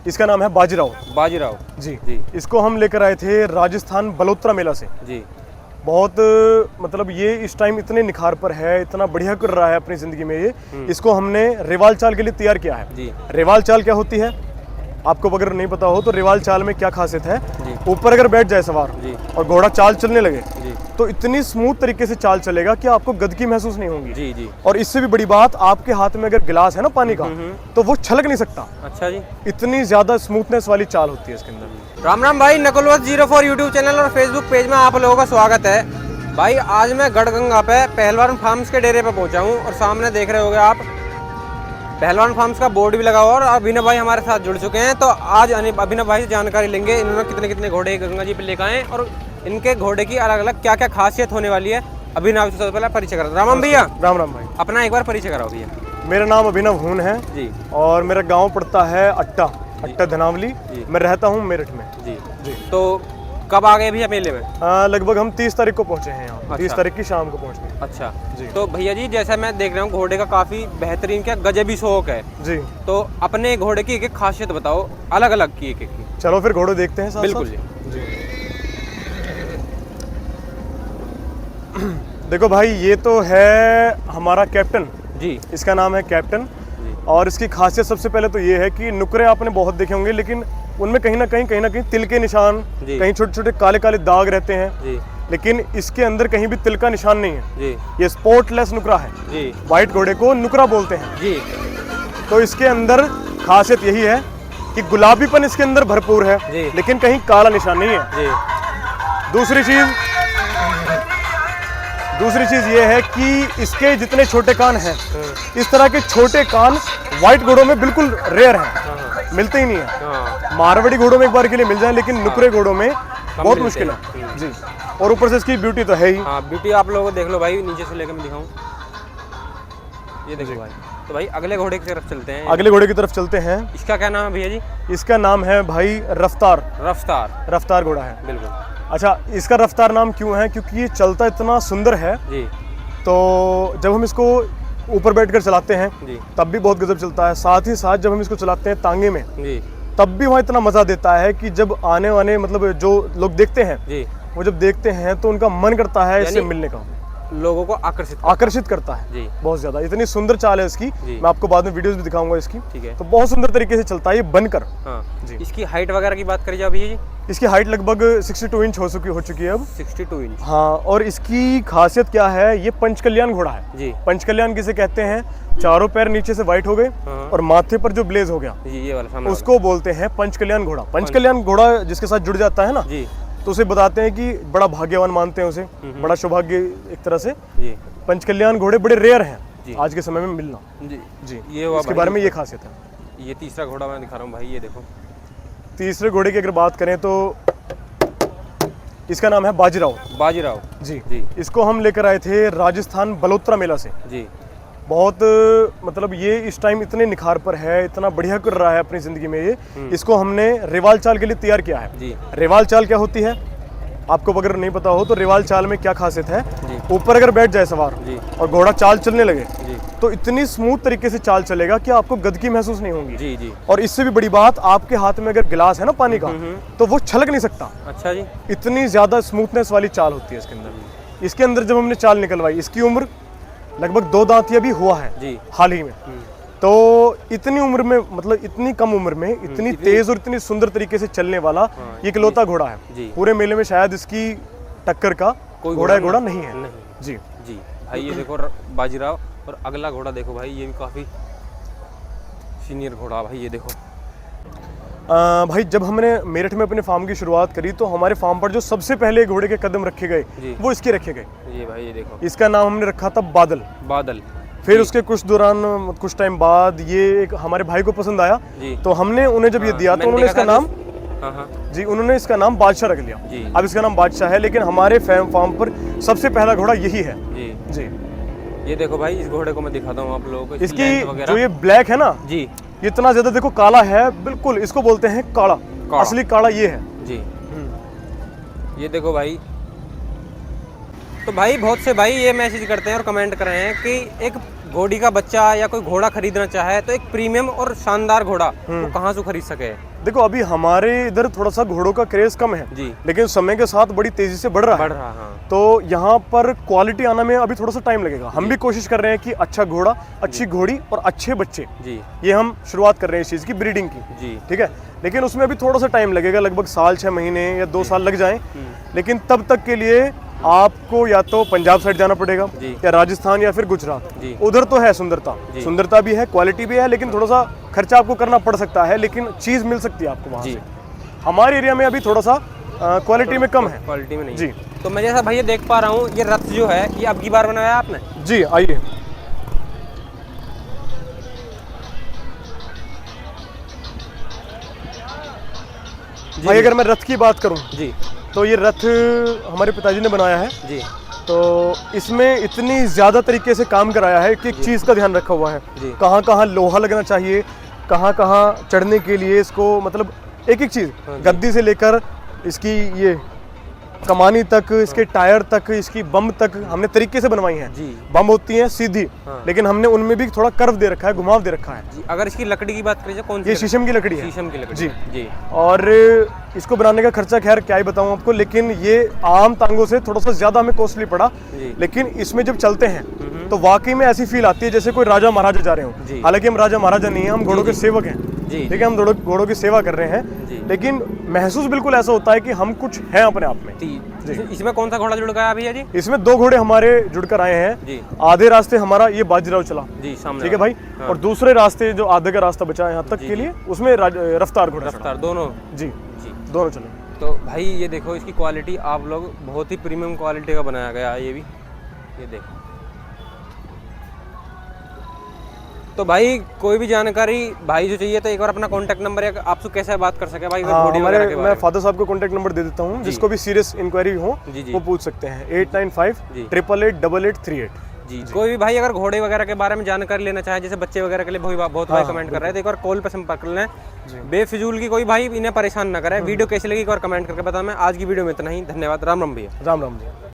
इसका नाम है बाजीराव। बाजीराव जी जी। इसको हम लेकर आए थे राजस्थान बलोत्रा मेला से जी। बहुत मतलब ये इस टाइम इतने निखार पर है, इतना बढ़िया कर रहा है अपनी ज़िंदगी में ये। इसको हमने रेवाल चाल के लिए तैयार किया है जी। रेवाल चाल क्या होती है आपको अगर नहीं पता हो तो रेवाल चाल में क्या खासियत है, जी। ऊपर अगर बैठ जाए सवार जी। और घोड़ा चाल चलने लगे जी। तो इतनी स्मूथ तरीके से चाल चलेगा कि आपको गदगी महसूस नहीं होगी। जी जी। और इससे भी बड़ी बात, आपके हाथ में अगर गिलास है ना पानी का तो वो छलक नहीं सकता। अच्छा जी। इतनी ज्यादा स्मूथनेस वाली चाल होती है इसके अंदर। राम राम भाई, नकुलवंश 04 यूट्यूब चैनल और फेसबुक पेज में आप लोगों का स्वागत है। भाई आज मैं गढ़गंगा पे पहलवान फार्म्स के डेरे पे पहुंचा हूं और सामने देख रहे होगे आप पहलवान फार्म्स का बोर्ड भी लगा हुआ और अभिनव भाई हमारे साथ जुड़ चुके हैं। तो आज अभिनव भाई से जानकारी लेंगे इन्होंने कितने कितने घोड़े गंगा जी पे लेकर आए और इनके घोड़े की अलग अलग क्या क्या खासियत होने वाली है। अभिनव से सबसे पहले परिचय करो। राम भैया। राम राम भाई। अपना एक बार परिचय कराओ भैया। मेरा नाम अभिनव हून है जी। और मेरा गांव पड़ता है अट्टा धनावली। मैं रहता हूँ मेरठ में। जी जी। तो कब आ गए भैया मेले में? लगभग हम 30 तारीख को पहुंचे हैं यहाँ। अच्छा। 30 तारीख की शाम को पहुंचे। अच्छा जी। तो भैया जी जैसा मैं देख रहा हूँ घोड़े का काफी बेहतरीन क्या गजबी शौक है जी। तो अपने घोड़े की एक एक खासियत बताओ, अलग अलग की एक एक की। चलो फिर घोड़े देखते हैं साथ बिल्कुल साथ। जी। देखो भाई, ये तो है हमारा कैप्टन जी। इसका नाम है कैप्टन। जी। और इसकी खासियत सबसे पहले तो ये है कि नुकरे आपने बहुत देखे होंगे, लेकिन उनमें कहीं ना कहीं तिल के निशान, कहीं छोटे छोटे काले काले दाग रहते हैं जी। लेकिन इसके अंदर कहीं भी तिल का निशान नहीं है। जी। ये स्पॉटलेस नुकरा है। जी। व्हाइट घोड़े को नुकरा बोलते हैं। जी। तो इसके अंदर खासियत यही है कि गुलाबीपन इसके अंदर भरपूर है जी। लेकिन कहीं काला निशान नहीं है। जी। दूसरी चीज ये है कि इसके जितने छोटे कान हैं, इस तरह के छोटे कान व्हाइट घोड़ों में बिल्कुल रेयर हैं, मिलते ही नहीं है। हाँ। मारवाड़ी घोड़ों में एक बार के लिए मिल जाए लेकिन नुकरे घोड़ों में बहुत मुश्किल है। जी। और ऊपर से इसकी ब्यूटी तो है ही। हाँ ब्यूटी आप लोगों को देख लो भाई, नीचे से लेकर मैं दिखाऊं, ये देखो भाई। तो भाई अगले घोड़े की तरफ चलते हैं। अगले घोड़े की तरफ चलते हैं। इसका क्या नाम है भैया जी? इसका नाम है भाई रफ्तार। रफ्तार घोड़ा है। बिल्कुल। अच्छा, इसका रफ्तार नाम क्यों है? क्योंकि ये चलता इतना सुंदर है। जी। तो जब हम इसको ऊपर बैठकर चलाते हैं जी। तब भी बहुत गजब चलता है। साथ ही साथ जब हम इसको चलाते हैं तांगे में जी। तब भी वहाँ इतना मज़ा देता है कि जब आने वाले मतलब जो लोग देखते हैं जी। वो जब देखते हैं तो उनका मन करता है इससे मिलने का, लोगों को आकर्षित करता है जी। बहुत ज्यादा। इतनी सुंदर चाल है इसकी, मैं आपको बाद में वीडियोस भी दिखाऊंगा इसकी। ठीक है। तो बहुत सुंदर तरीके से चलता है ये बनकर। हाँ। जी। इसकी हाइट वगैरह की बात करी जाए भैया जी? इसकी हाइट लगभग 62 इंच हो चुकी है अब। 62 इंच। हाँ। और इसकी खासियत क्या है, ये पंचकल्याण घोड़ा है। जी। पंचकल्याण किसे कहते हैं? चारों पैर नीचे से व्हाइट हो गए और माथे पर जो ब्लेज हो गया जी, ये वाला सामने उसको बोलते हैं पंचकल्याण घोड़ा। पंचकल्याण घोड़ा जिसके साथ जुड़ जाता है ना जी, तो उसे बताते हैं कि बड़ा भाग्यवान मानते हैं उसे, बड़ा सौभाग्य एक तरह से। जी। पंचकल्याण घोड़े बड़े रेयर हैं आज के समय में मिलना। जी। जी। ये इसके बारे में ये खासियत है। ये तीसरा घोड़ा मैं दिखा रहा हूँ भाई, ये देखो। तीसरे घोड़े की अगर बात करें तो इसका नाम है बाजीराव। जी। जी। इसको हम लेकर आए थे राजस्थान बलोत्रा मेला से। जी। बहुत मतलब ये इस टाइम इतने निखार पर है, इतना बढ़िया कर रहा है अपनी जिंदगी में ये। इसको हमने रेवाल चाल के लिए तैयार किया है। जी। रेवाल चाल क्या होती है आपको अगर नहीं पता हो तो रेवाल चाल में क्या खासियत है, ऊपर अगर बैठ जाए सवार और घोड़ा चाल चलने लगे तो इतनी स्मूथ तरीके से चाल चलेगा कि आपको गदगी महसूस नहीं होगी। जी जी। और इससे भी बड़ी बात, आपके हाथ में अगर गिलास है ना पानी का तो वो छलक नहीं सकता। अच्छा जी। इतनी ज्यादा स्मूथनेस वाली चाल होती है इसके अंदर। इसके अंदर जब हमने चाल निकलवाई, इसकी उम्र लगभग 2 दांत अभी हुआ है जी। हाल ही में। तो इतनी उम्र में, मतलब इतनी कम उम्र में इतनी तेज और इतनी सुंदर तरीके से चलने वाला ये इकलौता घोड़ा है। पूरे मेले में शायद इसकी टक्कर का घोड़ा नहीं है। जी जी। भाई ये देखो बाजीराव, और अगला घोड़ा देखो भाई, ये भी काफी सीनियर घोड़ा भाई, ये देखो। भाई जब हमने मेरठ में अपने फार्म की शुरुआत करी तो हमारे फार्म पर जो सबसे पहले घोड़े के कदम रखे गए वो इसके रखे गए। ये भाई ये देखो, इसका नाम हमने रखा था बादल। फिर उसके कुछ टाइम बाद ये एक हमारे भाई को पसंद आया तो हमने उन्हें जब ये दिया तो उन्होंने इसका नाम जी, उन्होंने इसका नाम बादशाह रख लिया। अब इसका नाम बादशाह है, लेकिन हमारे फार्म पर सबसे पहला घोड़ा यही है। जी। ये देखो भाई, इस घोड़े को मैं दिखाता हूँ आप लोगों को। इसकी जो ये ब्लैक है ना जी, इतना ज्यादा देखो काला है बिल्कुल, इसको बोलते हैं काला। असली काला ये है जी। ये देखो भाई। तो भाई बहुत से भाई ये मैसेज करते हैं और कमेंट कर रहे हैं कि एक घोड़ी का बच्चा या कोई घोड़ा खरीदना चाहे तो एक प्रीमियम और शानदार घोड़ा वो कहाँ से खरीद सके? देखो अभी हमारे इधर थोड़ा सा घोड़ों का क्रेज कम है जी, लेकिन समय के साथ बड़ी तेजी से बढ़ रहा है। हाँ। तो यहाँ पर क्वालिटी आना में अभी थोड़ा सा टाइम लगेगा। हम भी कोशिश कर रहे हैं कि अच्छा घोड़ा, अच्छी घोड़ी और अच्छे बच्चे, जी, ये हम शुरुआत कर रहे हैं इस चीज़ की, ब्रीडिंग की। जी, ठीक है, लेकिन उसमें अभी थोड़ा सा टाइम लगेगा, लगभग साल 6 महीने या 2 साल लग जाएं। लेकिन तब तक के लिए आपको या तो पंजाब साइड जाना पड़ेगा या राजस्थान या फिर गुजरात। उधर तो है सुंदरता भी है, क्वालिटी भी है, लेकिन थोड़ा सा खर्चा आपको करना पड़ सकता है, लेकिन चीज़ मिल सकती है आपको वहाँ से। हमारे एरिया में अभी थोड़ा सा क्वालिटी में कम है, क्वालिटी में नहीं। जी। तो मैं जैसा भैया देख पा रहा हूँ, ये रथ जो है ये अब की बार बनाया है आपने? जी, आइए। भाई अगर मैं रथ की बात करूं जी, तो ये रथ हमारे पिताजी ने बनाया है जी। तो इसमें इतनी ज़्यादा तरीके से काम कराया है कि एक चीज़ का ध्यान रखा हुआ है, कहाँ कहाँ लोहा लगना चाहिए, कहाँ कहाँ चढ़ने के लिए इसको, मतलब एक एक चीज़, गद्दी से लेकर इसकी ये कमानी तक, इसके टायर तक, इसकी बम तक हमने तरीके से बनवाई हैं। जी। बम होती हैं सीधी, लेकिन हमने उनमें भी थोड़ा कर्व दे रखा है, घुमाव दे रखा है। जी। अगर इसकी लकड़ी की बात करें, कौन सी? ये शीशम की लकड़ी है। शीशम की लकड़ी। जी, जी। और इसको बनाने का खर्चा खैर क्या ही बताऊं आपको, लेकिन ये आम टांगों से थोड़ा सा ज्यादा हमें कॉस्टली पड़ा। लेकिन इसमें जब चलते हैं तो वाकई में ऐसी फील आती है जैसे कोई राजा महाराजा जा रहे हो। हालांकि हम राजा महाराजा नहीं है, हम घोड़ों के सेवक हैं। ठीक है, हम घोड़ों की सेवा कर रहे हैं, लेकिन महसूस बिल्कुल ऐसा होता है कि हम कुछ हैं अपने आप में। इसमें कौन सा घोड़ा जुड़ गया भैया जी? इसमें 2 घोड़े हमारे जुड़कर आए हैं। आधे रास्ते हमारा ये बाजीराव चला, जी, सामने। ठीक है भाई, और दूसरे रास्ते जो आधे का रास्ता बचा है यहाँ तक के लिए, उसमें रफ्तार घोड़ा, रफ्तार दोनों। जी, दोनों चले। तो भाई ये देखो, इसकी क्वालिटी आप लोग बहुत ही प्रीमियम क्वालिटी का बनाया गया है। ये देखो। तो भाई कोई भी जानकारी भाई जो चाहिए तो एक बार अपना कांटेक्ट नंबर है, आपसे कैसे बात कर सके भाई? मैं फादर साहब को कांटेक्ट नंबर दे देता हूँ, जिसको भी सीरियस इंक्वायरी हो वो पूछ सकते हैं। 8958888838। जी। कोई भी भाई अगर घोड़े वगैरह के बारे में जानकारी लेना चाहे, जैसे बच्चे वगैरह के लिए बहुत भाई कमेंट कर रहे हैं, तो एक बार कॉल पे संपर्क कर लें। बेफिजूल की कोई भाई इन्हें परेशान ना करे। वीडियो कैसी लगी एक बार कमेंट करके बताएं। आज की वीडियो में इतना ही। धन्यवाद। राम राम भैया। राम राम भैया।